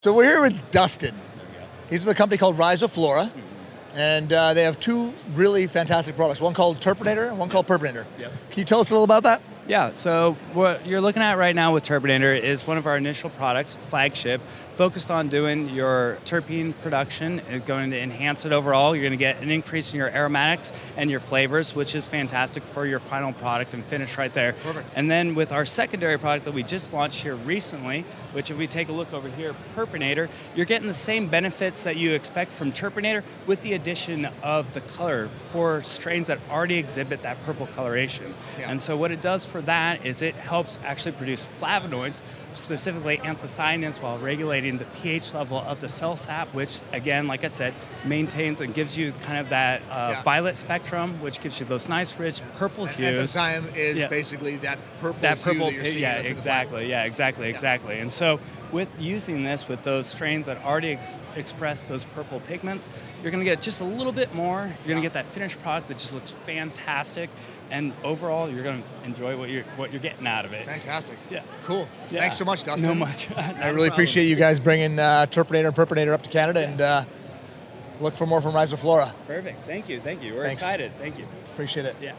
So we're here with Dustin. He's with a company called Rhizoflora, and they have two really fantastic products. One called Terpinator and one called Purpinator. Yep. Can you tell us a little about that? Yeah, so what you're looking at right now with Terpinator is one of our initial products, flagship, focused on doing your terpene production. It's going to enhance it overall. You're going to get an increase in your aromatics and your flavors, which is fantastic for your final product and finish right there. Perfect. And then with our secondary product that we just launched here recently, which if we take a look over here, Purpinator, you're getting the same benefits that you expect from Terpinator with the addition of the color for strains that already exhibit that purple coloration. Yeah. And so what it does for that is it helps actually produce flavonoids, specifically anthocyanins, while regulating the pH level of the cell sap, which again, like I said, maintains and gives you kind of that violet spectrum, which gives you those nice rich purple hues. Anthocyanin is basically that purple hue that you're seeing yeah, after the exactly, plant. yeah, exactly, exactly. And so with using this with those strains that already express those purple pigments, you're going to get just a little bit more. You're going to get that finished product that just looks fantastic, and overall, you're going to enjoy what you're getting out of it. Fantastic. Yeah. Cool. Yeah. Thanks so much, Dustin. No much. I really appreciate you guys bringing Terpinator and Purpinator up to Canada, and look for more from Rhizoflora. Perfect. Thank you. We're Thanks. excited. Thank you. Appreciate it. Yeah.